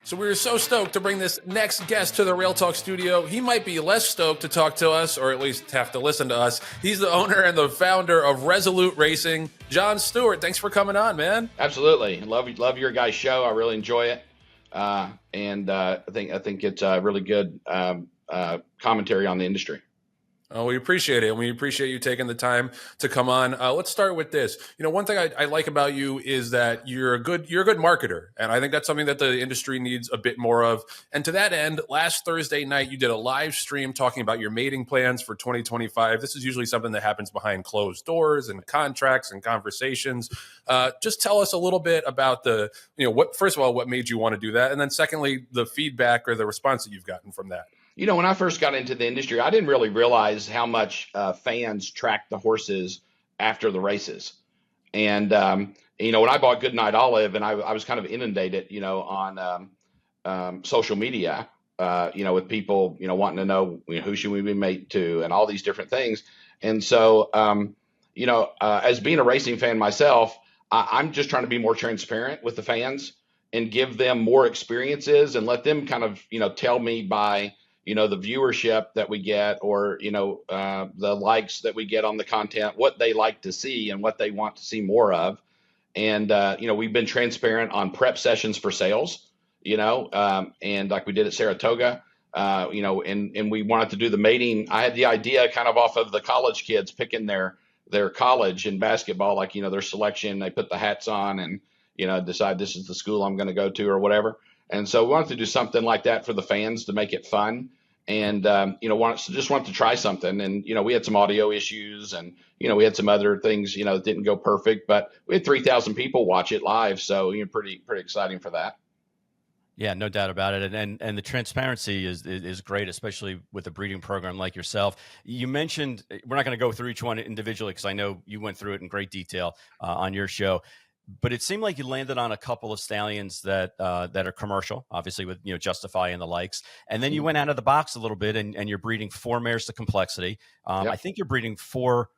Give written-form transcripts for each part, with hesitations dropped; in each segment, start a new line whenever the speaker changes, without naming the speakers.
So we were so stoked to bring this next guest to the Rail Talk studio. He might be less stoked to talk to us, or at least have to listen to us. He's the owner and the founder of Resolute Racing, John Stewart. Thanks for coming on, man.
Absolutely, love your guys' show. I really enjoy it, and I think it's a really good commentary on the industry.
Oh, we appreciate it. And we appreciate you taking the time to come on. Let's start with this. You know, one thing I like about you is that you're a good marketer. And I think that's something that the industry needs a bit more of. And to that end, last Thursday night, you did a live stream talking about your mating plans for 2025. This is usually something that happens behind closed doors and contracts and conversations. Just tell us a little bit about first of all, what made you want to do that? And then secondly, the feedback or the response that you've gotten from that.
You know, when I first got into the industry, I didn't really realize how much fans tracked the horses after the races. And, when I bought Goodnight Olive, and I was kind of inundated, on social media, with people, wanting to know, who should we be mate to and all these different things. And so, as being a racing fan myself, I'm just trying to be more transparent with the fans and give them more experiences and let them kind of, tell me by the viewership that we get, or, the likes that we get on the content, what they like to see and what they want to see more of. And, we've been transparent on prep sessions for sales, and like we did at Saratoga, and we wanted to do the mating. I had the idea kind of off of the college kids picking their college in basketball, like, their selection, they put the hats on and, decide this is the school I'm going to go to or whatever. And so we wanted to do something like that for the fans to make it fun. And, just wanted to try something. And, we had some audio issues and, we had some other things, that didn't go perfect, but we had 3,000 people watch it live. So, pretty exciting for that.
Yeah, no doubt about it. And the transparency is great, especially with a breeding program like yourself. You mentioned, we're not going to go through each one individually because I know you went through it in great detail on your show. But it seemed like you landed on a couple of stallions that are commercial, obviously with Justify and the likes. And then you went out of the box a little bit, and you're breeding 4 mares to complexity. Yep. I think you're breeding 4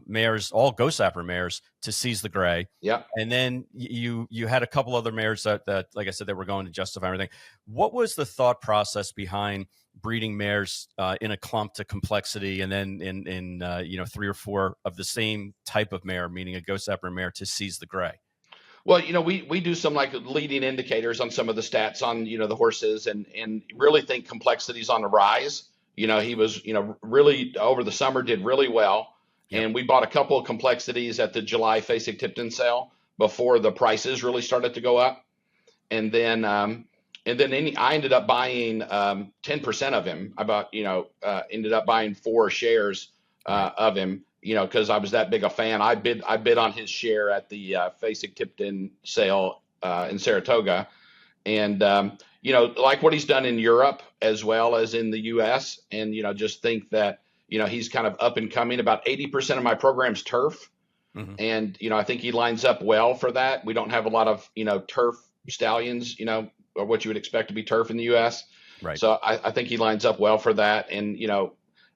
mares, all Ghost Sapper mares, to Seize the Gray.
Yeah.
And then you had a couple other mares that, like I said, that were going to Justify and everything. What was the thought process behind breeding mares in a clump to complexity, and then in 3 or 4 of the same type of mare, meaning a Ghost Sapper mare, to Seize the Gray?
Well, we do some like leading indicators on some of the stats on, the horses, and really think complexity's on the rise. He was, really over the summer did really well. Yep. And we bought a couple of complexities at the July Fasig-Tipton sale before the prices really started to go up. And then I ended up buying 10% of him. Ended up buying 4 shares of him, because I was that big a fan. I bid on his share at the Fasig-Tipton sale in Saratoga. And, like what he's done in Europe as well as in the U.S. And, just think that, he's kind of up and coming. About 80% of my program's turf. Mm-hmm. And, I think he lines up well for that. We don't have a lot of, turf stallions, or what you would expect to be turf in the U.S.
Right.
So I think he lines up well for that. And,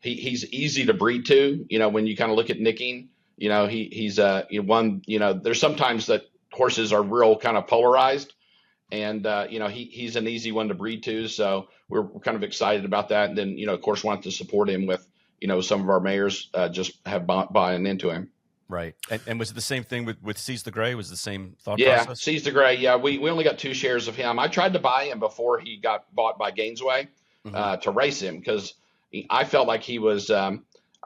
he's easy to breed to, when you kind of look at nicking, he's one, there's sometimes that horses are real kind of polarized, and, he's an easy one to breed to. So we're kind of excited about that. And then, of course, wanted to support him with, some of our mares just have buying into him.
Right. And was it the same thing with Seize the Gray? Was it the same thought
process?
process?
Seize the Gray. Yeah. We only got 2 shares of him. I tried to buy him before he got bought by Gainesway, mm-hmm. To race him, because I felt like he was, I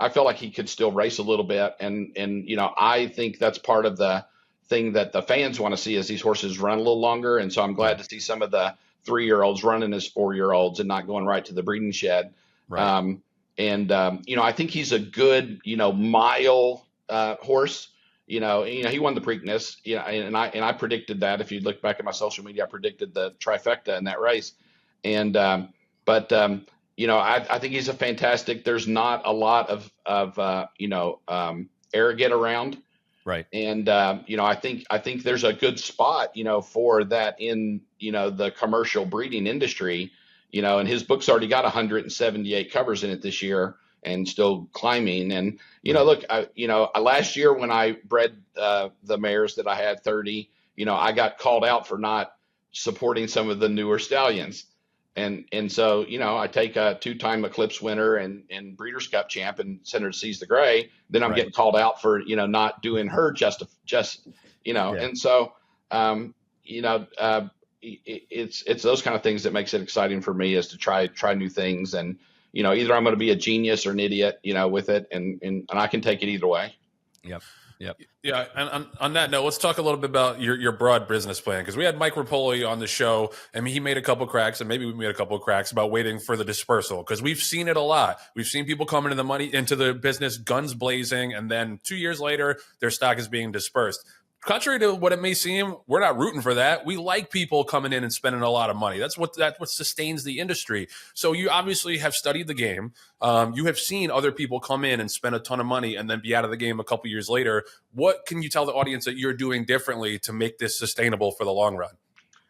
felt like he could still race a little bit. And, I think that's part of the thing that the fans want to see, is these horses run a little longer. And so I'm glad to see some of the 3-year-olds running as 4-year-olds and not going right to the breeding shed.
Right.
I think he's a good, mile horse. He won the Preakness, and I predicted that. If you look back at my social media, I predicted the trifecta in that race. And I think he's a fantastic. There's not a lot of arrogant around.
Right.
And I think there's a good spot, for that in, the commercial breeding industry. And his book's already got 178 covers in it this year and still climbing. And, look, last year when I bred the mares that I had 30, I got called out for not supporting some of the newer stallions. And so, I take a 2-time Eclipse winner and Breeders' Cup champ and send her to Seize the Gray. Then I'm getting called out for, not doing her just, and so, it's those kind of things that makes it exciting for me, is to try new things. And, either I'm going to be a genius or an idiot, with it. And I can take it either way.
Yep.
Yeah. And on that note, let's talk a little bit about your broad business plan, because we had Mike Repole on the show, and he made a couple cracks, and maybe we made a couple of cracks about waiting for the dispersal, because we've seen it a lot. We've seen people come into the business guns blazing, and then 2 years later, their stock is being dispersed. Contrary to what it may seem, we're not rooting for that. We like people coming in and spending a lot of money. That's what sustains the industry. So you obviously have studied the game. You have seen other people come in and spend a ton of money and then be out of the game a couple years later. What can you tell the audience that you're doing differently to make this sustainable for the long run?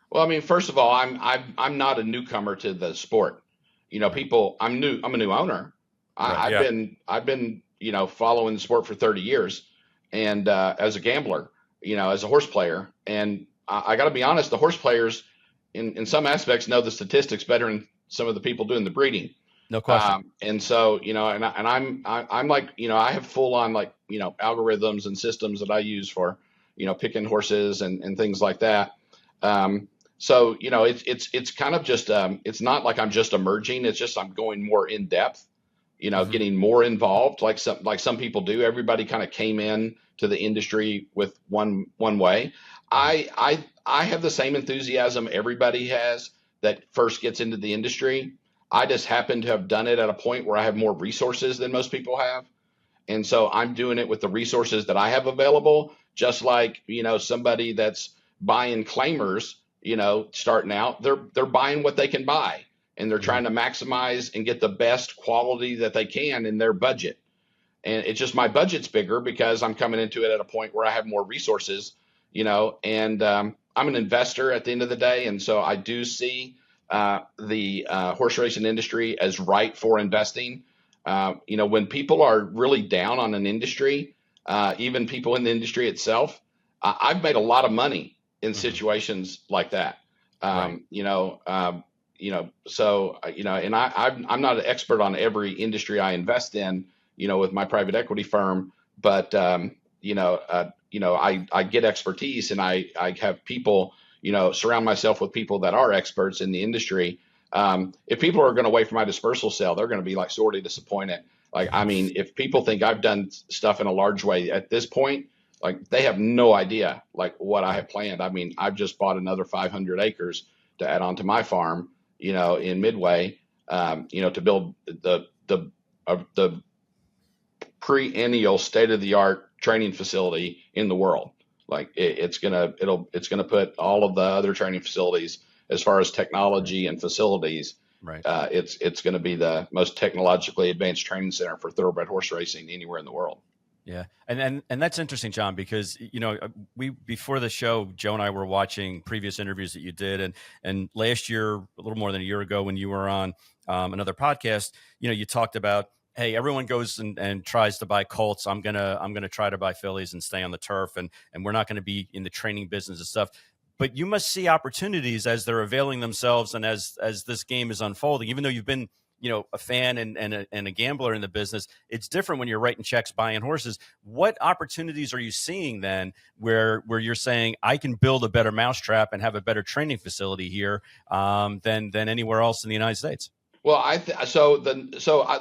Well, I mean, first of all, I'm not a newcomer to the sport. People, I'm a new owner. I've been following the sport for 30 years, and as a gambler, as a horse player. And I got to be honest, the horse players in some aspects know the statistics better than some of the people doing the breeding.
No question.
And so, I'm like, I have full on algorithms and systems that I use for, picking horses and things like that. So, it's kind of just, it's not like I'm just emerging. It's just, I'm going more in depth, getting more involved like some people do. Everybody kind of came in to the industry with one way. I have the same enthusiasm everybody has that first gets into the industry. I just happen to have done it at a point where I have more resources than most people have. And so I'm doing it with the resources that I have available, just like, somebody that's buying claimers, starting out, they're buying what they can buy, and they're trying to maximize and get the best quality that they can in their budget. And it's just, my budget's bigger because I'm coming into it at a point where I have more resources, and I'm an investor at the end of the day. And so I do see the horse racing industry as right for investing. When people are really down on an industry, even people in the industry itself, I've made a lot of money in situations like that. So, and I'm not an expert on every industry I invest in, with my private equity firm, but, I get expertise, and I have people, surround myself with people that are experts in the industry. If people are going to wait for my dispersal sale, they're going to be sorely disappointed. If people think I've done stuff in a large way at this point, they have no idea what I have planned. I've just bought another 500 acres to add on to my farm, in Midway, to build the perennial state-of-the-art training facility in the world. It's gonna put all of the other training facilities, as far as technology and facilities,
right.
It's going to be the most technologically advanced training center for thoroughbred horse racing anywhere in the world.
Yeah. And that's interesting, John, because, we, before the show, Joe and I were watching previous interviews that you did. And last year, a little more than a year ago, when you were on another podcast, you talked about, hey, everyone goes and tries to buy colts. I'm going to try to buy fillies and stay on the turf. And we're not going to be in the training business and stuff. But you must see opportunities as they're availing themselves, and as this game is unfolding. Even though you've been, a fan and a gambler in the business, it's different when you're writing checks, buying horses. What opportunities are you seeing then, where you're saying, I can build a better mousetrap and have a better training facility here than anywhere else in the United States?
Well,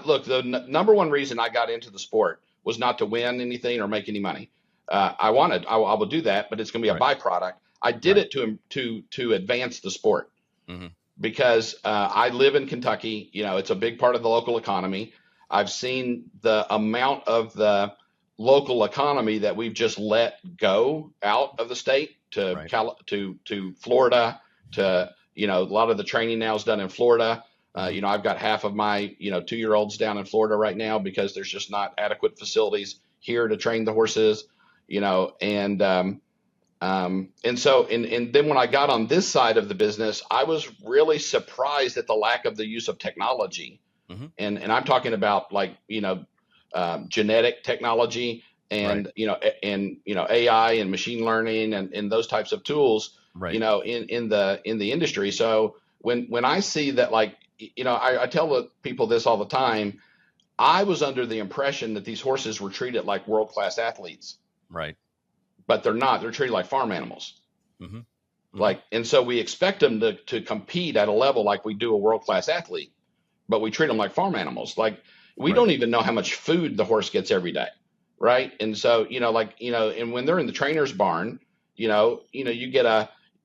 look, the number one reason I got into the sport was not to win anything or make any money. I will do that, but it's going to be a byproduct. I did it to advance the sport, because I live in Kentucky. It's a big part of the local economy. I've seen the amount of the local economy that we've just let go out of the state to Florida, to a lot of the training now is done in Florida. I've got half of my 2-year-olds down in Florida right now because there's just not adequate facilities here to train the horses. And then when I got on this side of the business, I was really surprised at the lack of the use of technology. And I'm talking about genetic technology and, AI and machine learning and those types of tools
Right.
you know, in the industry. So when I see that, like, you know, I tell the people this all the time. I was under the impression that these horses were treated like world-class athletes,
Right.
but they're not. They're treated like farm animals.
Mm-hmm. Mm-hmm.
Like, and so we expect them to compete at a level like we do a world-class athlete, but we treat them like farm animals. Like, we
Right.
don't even know how much food the horse gets every day. Right. And so, you know, like, you know, and when they're in the trainer's barn, you know, you get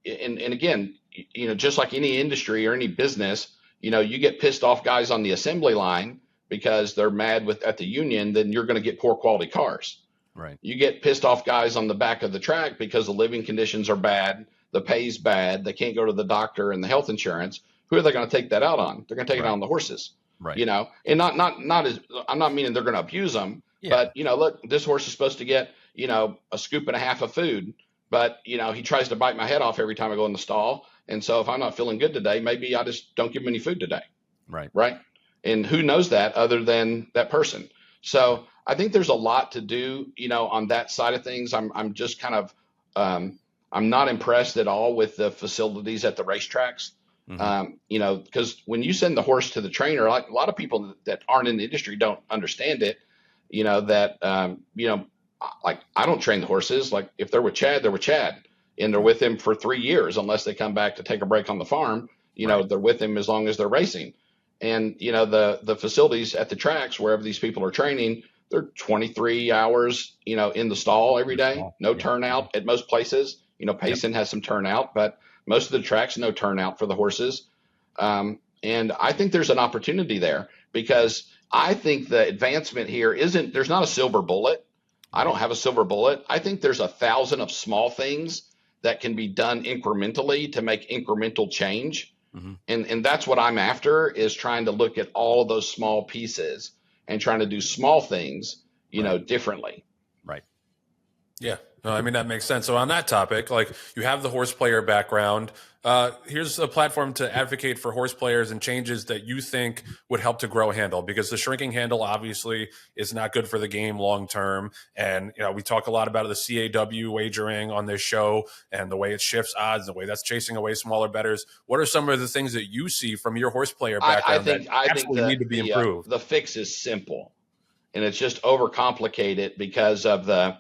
and again, you know, just like any industry or any business, you know, you get pissed off guys on the assembly line because they're mad at the union, then you're going to get poor quality cars.
Right.
You get pissed off guys on the back of the track because the living conditions are bad, the pay's bad, they can't go to the doctor and the health insurance. Who are they going to take that out on? They're going to take it out on the horses.
Right.
You know, and not as, I'm not meaning they're going to abuse them, but, you know, look, this horse is supposed to get, you know, a scoop and a half of food, but, you know, he tries to bite my head off every time I go in the stall. And so if I'm not feeling good today, maybe I just don't give him any food today.
Right.
Right. And who knows that other than that person? So I think there's a lot to do, you know, on that side of things. I'm just kind of, I'm not impressed at all with the facilities at the racetracks.
Mm-hmm.
You know, because when you send the horse to the trainer, like a lot of people that aren't in the industry don't understand it. You know, that, you know, like, I don't train the horses. Like, if they're with Chad, they're with Chad, and they're with him for 3 years, unless they come back to take a break on the farm. You know, they're with him as long as they're racing. And, you know, the facilities at the tracks, wherever these people are training, they're 23 hours, you know, in the stall every day, no turnout at most places. You know, Payson has some turnout, but most of the tracks, no turnout for the horses. And I think there's an opportunity there, because I think the advancement here there's not a silver bullet. I don't have a silver bullet. I think there's 1,000 of small things that can be done incrementally to make incremental change. Mm-hmm. And that's what I'm after, is trying to look at all of those small pieces and trying to do small things, you know, differently.
Right.
Yeah. No, I mean, that makes sense. So on that topic, like, you have the horse player background. Here's a platform to advocate for horse players and changes that you think would help to grow handle, because the shrinking handle obviously is not good for the game long term. And, you know, we talk a lot about the CAW wagering on this show and the way it shifts odds, the way that's chasing away smaller bettors. What are some of the things that you see from your horse player background
I think
need to be improved?
The fix is simple, and it's just overcomplicated because of the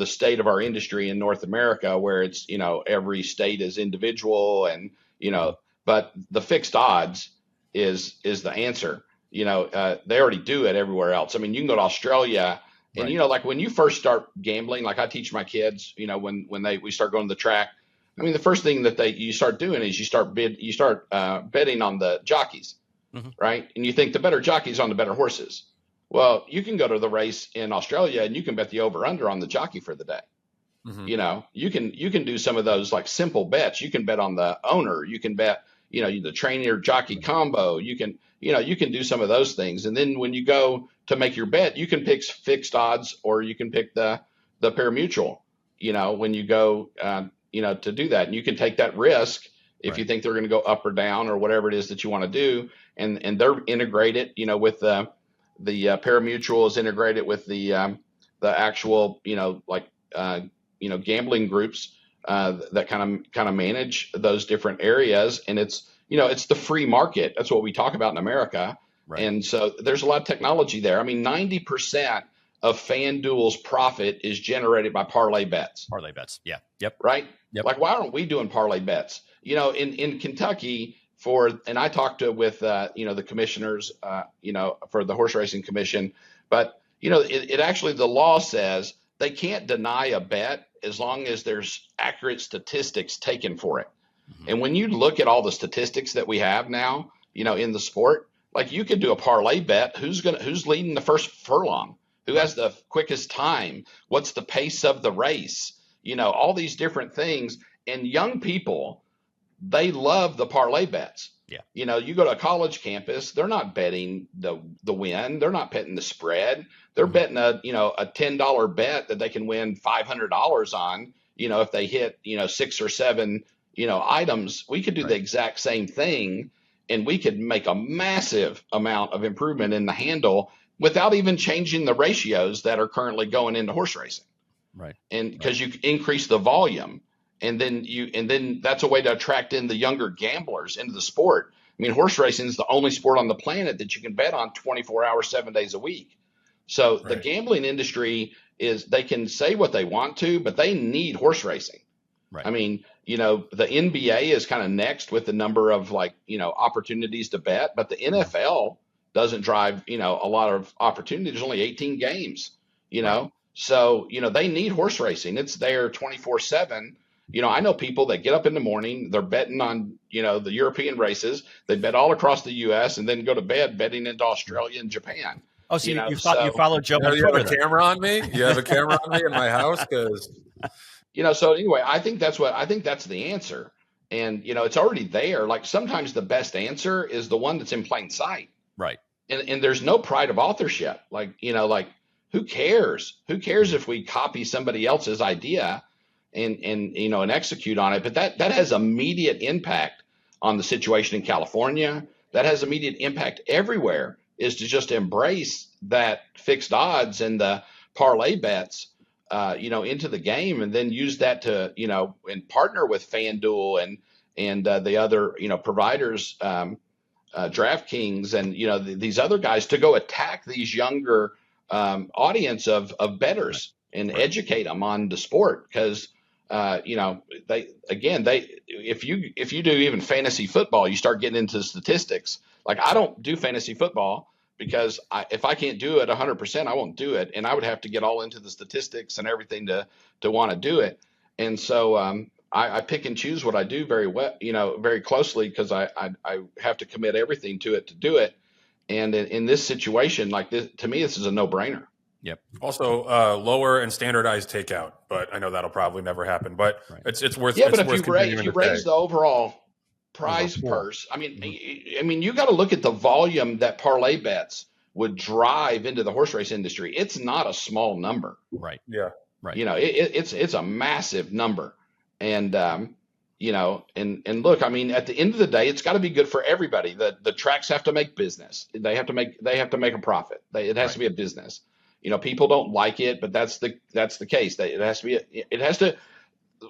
state of our industry in North America, where it's, you know, every state is individual, and, you know, but the fixed odds is the answer. You know, they already do it everywhere else. I mean, you can go to Australia, and, you know, like, when you first start gambling, like I teach my kids, you know, when we start going to the track, I mean, the first thing that you start doing is you start betting on the jockeys, right? And you think the better jockeys on the better horses. Well, you can go to the race in Australia and you can bet the over under on the jockey for the day. Mm-hmm. You know, you can do some of those, like, simple bets. You can bet on the owner. You can bet, you know, the trainer jockey combo. You can do some of those things. And then when you go to make your bet, you can pick fixed odds, or you can pick the pari-mutuel, you know, when you go, you know, to do that. And you can take that risk if you think they're going to go up or down, or whatever it is that you want to do. And they're integrated, you know, with the pari-mutuel is integrated with the actual, you know, like, you know, gambling groups that kind of manage those different areas. And it's, you know, it's the free market. That's what we talk about in America. Right. And so there's a lot of technology there. I mean, 90% of FanDuel's profit is generated by parlay bets.
Parlay bets. Yeah. Yep.
Right.
Yep.
Like, why aren't we doing parlay bets? You know, in Kentucky, and I talked with you know, the commissioners, you know, for the Horse Racing Commission, but, you know, it actually, the law says they can't deny a bet as long as there's accurate statistics taken for it. Mm-hmm. And when you look at all the statistics that we have now, you know, in the sport, like, you could do a parlay bet. Who's leading the first furlong? Who has the quickest time? What's the pace of the race? You know, all these different things. And young people, they love the parlay bets. Yeah. You know, you go to a college campus, they're not betting the win. They're not betting the spread. They're betting a $10 bet that they can win $500 on, you know, if they hit, you know, 6 or 7, you know, items. We could do the exact same thing, and we could make a massive amount of improvement in the handle without even changing the ratios that are currently going into horse racing. Right. And because you increase the volume. and then that's a way to attract in the younger gamblers into the sport. I mean, horse racing is the only sport on the planet that you can bet on 24 hours, 7 days a week. So the gambling industry they can say what they want to, but they need horse racing.
Right.
I mean, the NBA is kind of next with the number of opportunities to bet, but the NFL doesn't drive, a lot of opportunity. There's only 18 games, so, they need horse racing. It's there 24/7. I know people that get up in the morning, they're betting on, the European races. They bet all across the U.S. and then go to bed betting into Australia and Japan.
Oh, so you follow Joe on
you have
Twitter.
A camera on me? You have a camera on me in my house? Because
so anyway, I think that's the answer. And, it's already there. Like sometimes the best answer is the one that's in plain sight.
Right.
And there's no pride of authorship. Like who cares? Who cares if we copy somebody else's idea and execute on it? But that has immediate impact on the situation in California. That has immediate impact everywhere, is to just embrace that fixed odds and the parlay bets, into the game, and then use that to, and partner with FanDuel and the other, providers, DraftKings and, these other guys to go attack these younger audience of bettors and educate them on the sport. Because, if you do even fantasy football, you start getting into statistics. Like I don't do fantasy football because if I can't do it 100%, I won't do it. And I would have to get all into the statistics and everything to want to do it. And so I pick and choose what I do very well, very closely, because I have to commit everything to it to do it. And in this situation, like this, to me, this is a no-brainer.
Yep.
Also, lower and standardized takeout, but I know that'll probably never happen. But it's worth.
Yeah,
it's
but
worth
if you raise the overall prize purse, I mean, you got to look at the volume that parlay bets would drive into the horse race industry. It's not a small number.
Right.
Yeah.
Right.
It's a massive number, and and look, I mean, at the end of the day, it's got to be good for everybody. The tracks have to make business. They have to make a profit. It has to be a business. People don't like it, but that's the case.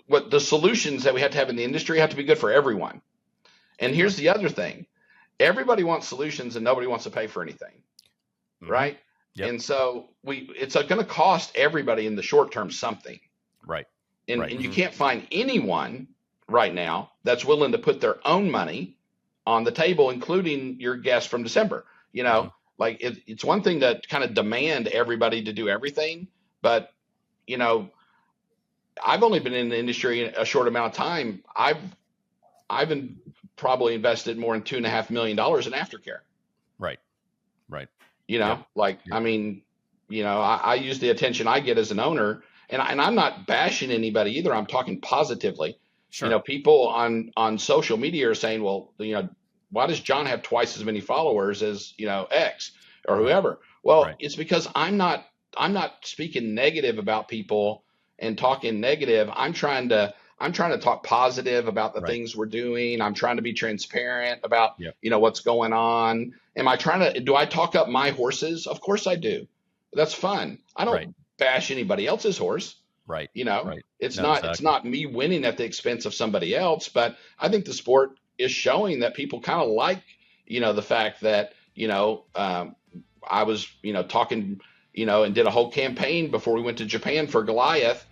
What the solutions that we have to have in the industry have to be good for everyone. And here's the other thing. Everybody wants solutions and nobody wants to pay for anything. Mm-hmm. Right. Yep. And so it's going to cost everybody in the short term something.
Right.
And you can't find anyone right now that's willing to put their own money on the table, including your guest from December. Mm-hmm. Like it's one thing to kind of demand everybody to do everything, but I've only been in the industry a short amount of time. I've probably invested more than $2.5 million in aftercare.
Right. Right.
I mean, I use the attention I get as an owner, and I'm not bashing anybody either. I'm talking positively.
Sure.
People on social media are saying, well, why does John have twice as many followers as, X or whoever? Well, It's because I'm not speaking negative about people and talking negative. I'm trying to talk positive about the things we're doing. I'm trying to be transparent about, what's going on. Do I talk up my horses? Of course I do. That's fun. I don't bash anybody else's horse.
Right.
It's not me winning at the expense of somebody else, but I think the sport is showing that people kind of like, the fact that, I was, talking, and did a whole campaign before we went to Japan for Goliath.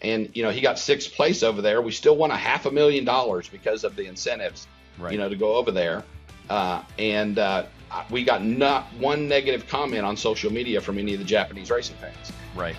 And, he got 6th place over there. We still won $500,000 because of the incentives, to go over there. We got not one negative comment on social media from any of the Japanese racing fans.
Right.